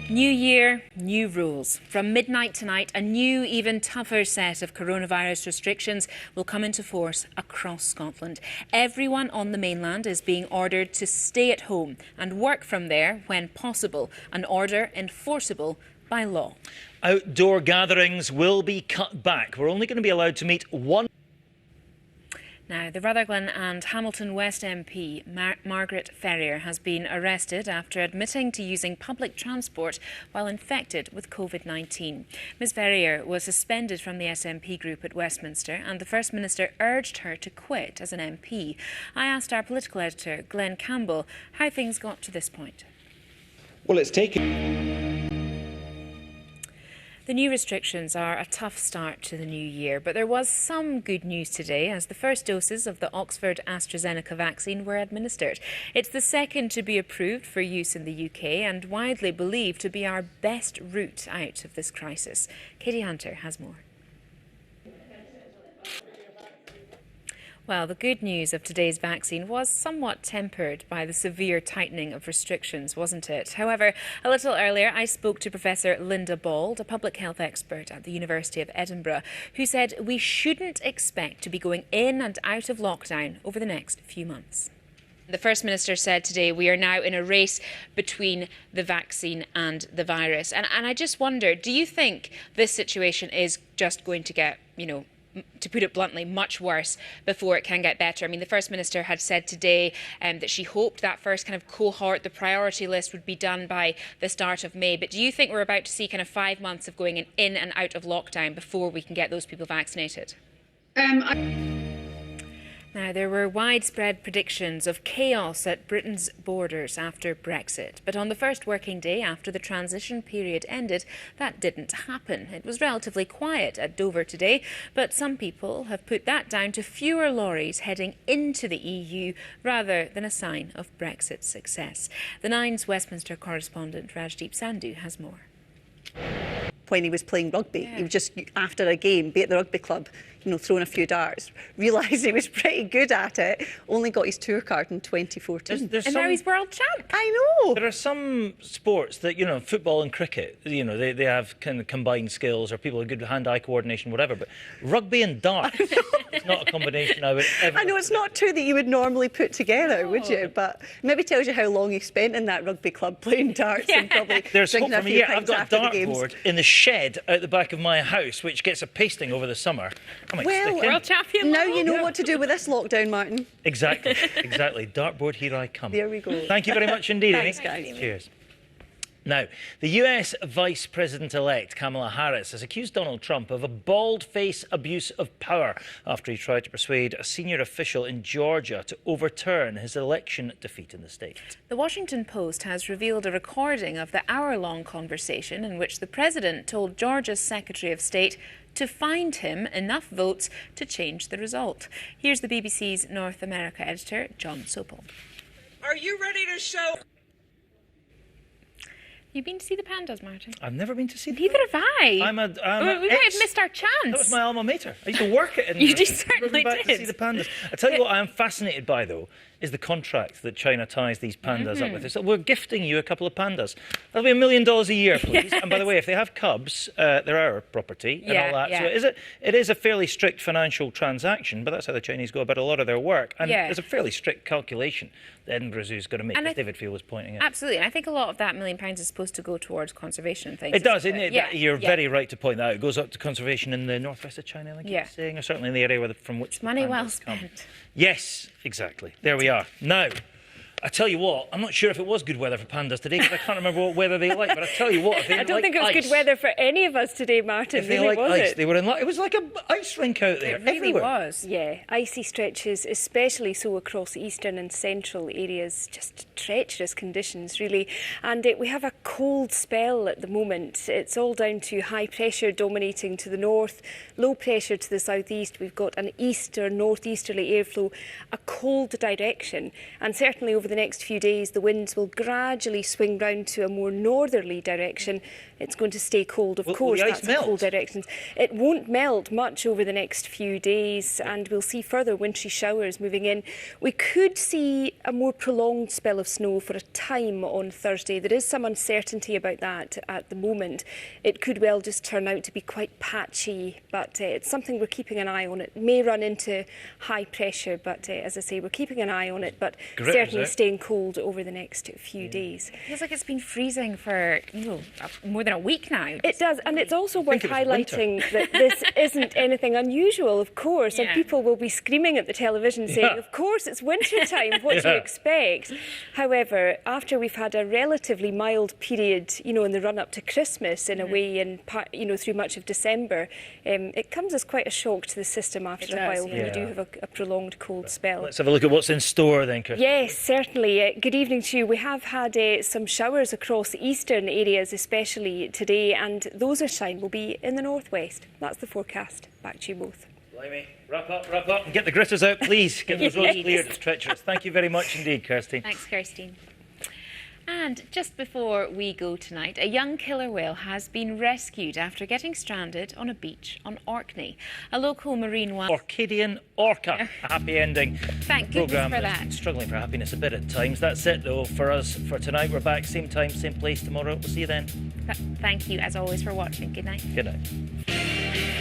New year, new rules. From midnight tonight, a new, even tougher set of coronavirus restrictions will come into force across Scotland. Everyone on the mainland is being ordered to stay at home and work from there when possible, an order enforceable by law. Outdoor gatherings will be cut back. We're only going to be allowed to meet one. Now, the Rutherglen and Hamilton West MP, Margaret Ferrier, has been arrested after admitting to using public transport while infected with COVID-19. Ms Ferrier was suspended from the SNP group at Westminster, and the First Minister urged her to quit as an MP. I asked our political editor, Glenn Campbell, how things got to this point. Well, it's taken... The new restrictions are a tough start to the new year, but there was some good news today as the first doses of the Oxford AstraZeneca vaccine were administered. It's the second to be approved for use in the UK and widely believed to be our best route out of this crisis. Katie Hunter has more. Well, the good news of today's vaccine was somewhat tempered by the severe tightening of restrictions, wasn't it? However, a little earlier, I spoke to Professor Linda Bald, a public health expert at the University of Edinburgh, who said we shouldn't expect to be going in and out of lockdown over the next few months. The First Minister said today we are now in a race between the vaccine and the virus. And I just wonder, do you think this situation is just going to get, to put it bluntly, much worse before it can get better? I mean, the First Minister had said today that she hoped that first kind of cohort, the priority list, would be done by the start of May. But do you think we're about to see kind of 5 months of going in and out of lockdown before we can get those people vaccinated? Now, there were widespread predictions of chaos at Britain's borders after Brexit. But on the first working day after the transition period ended, that didn't happen. It was relatively quiet at Dover today, but some people have put that down to fewer lorries heading into the EU rather than a sign of Brexit's success. The Nine's Westminster correspondent Rajdeep Sandhu has more. When he was playing rugby, he would just, after a game, be at the rugby club, throwing a few darts, realised he was pretty good at it, only got his tour card in 2014. And now he's world champ. I know. There are some sports that, football and cricket, they have kind of combined skills, or people with good hand-eye coordination, whatever, but rugby and darts is not a combination I would ever... I know, it's not two that you would normally put together, would you? But maybe tells you how long he spent in that rugby club playing darts and probably There's drinking hope a for me. few Yeah, I've pints got a after the games. dartboard in the shed out the back of my house, which gets a pasting over the summer. Well, world champion. Now you know what to do with this lockdown, Martin. Exactly. Dartboard, here I come. There we go. Thank you very much indeed. Thanks, guys. Cheers. Now, the US Vice President-elect Kamala Harris has accused Donald Trump of a bald-face abuse of power after he tried to persuade a senior official in Georgia to overturn his election defeat in the state. The Washington Post has revealed a recording of the hour-long conversation in which the president told Georgia's Secretary of State to find him enough votes to change the result. Here's the BBC's North America editor, John Sopel. Are you ready to show... You've been to see the Pandas, Martin? I've never been to see them. Neither have I. We might have missed our chance. That was my alma mater. I used to work at it. You certainly back did. to see the pandas. I tell you what I am fascinated by, though, is the contract that China ties these pandas up with. So we're gifting you a couple of pandas. That'll be $1 million a year, please. Yes. And by the way, if they have cubs, they're our property and all that. Yeah. So it is a fairly strict financial transaction, but that's how the Chinese go about a lot of their work. And there's a fairly strict calculation that Edinburgh Zoo's got to make, as David Field was pointing out. Absolutely. And I think a lot of that £1 million is supposed to go towards conservation and things. It does, isn't it? Yeah. You're very right to point that out. It goes up to conservation in the northwest of China, I think you're saying, or certainly in the area from which the money pandas well spent. come. Yes, exactly. There we are. Now, I tell you what, I'm not sure if it was good weather for pandas today because I can't remember what weather they like, but I tell you what, if they I don't think it was good weather for any of us today, Martin. If they really like was ice, it? they were in it was like an ice rink out there. It really everywhere. was. Yeah, icy stretches, especially so across the eastern and central areas, just treacherous conditions, really. And we have a cold spell at the moment. It's all down to high pressure dominating to the north, low pressure to the southeast. We've got an east or northeasterly airflow, a cold direction, and certainly over the next few days, the winds will gradually swing round to a more northerly direction. It's going to stay cold, of course. Will the ice that's in cold melt? directions. It won't melt much over the next few days, and we'll see further wintry showers moving in. We could see a more prolonged spell of snow for a time on Thursday. There is some uncertainty about that at the moment. It could well just turn out to be quite patchy, but it's something we're keeping an eye on. It may run into high pressure, but as I say, we're keeping an eye on it, but certainly staying cold over the next few days. It feels like it's been freezing for, more than a week now. It does, and it's also worth highlighting that this isn't anything unusual, of course, and people will be screaming at the television saying, of course, it's winter time, what do you expect? However, after we've had a relatively mild period, in the run-up to Christmas in a way, and through much of December, it comes as quite a shock to the system after a while when we do have a prolonged cold spell. Let's have a look at what's in store then, Kirsty. Yes, certainly. Good evening to you. We have had some showers across eastern areas, especially today, and those shine will be in the northwest. That's the forecast. Back to you both. Blimey. Wrap up, and get the gritters out, please. Get those roads cleared. It's treacherous. Thank you very much indeed, Kirsty. Thanks, Kirsty. And just before we go tonight, a young killer whale has been rescued after getting stranded on a beach on Orkney. A local marine Orcadian Orca. A happy ending. Thank goodness for that. Struggling for happiness a bit at times. That's it, though, for us for tonight. We're back same time, same place tomorrow. We'll see you then. Thank you, as always, for watching. Good night. Good night.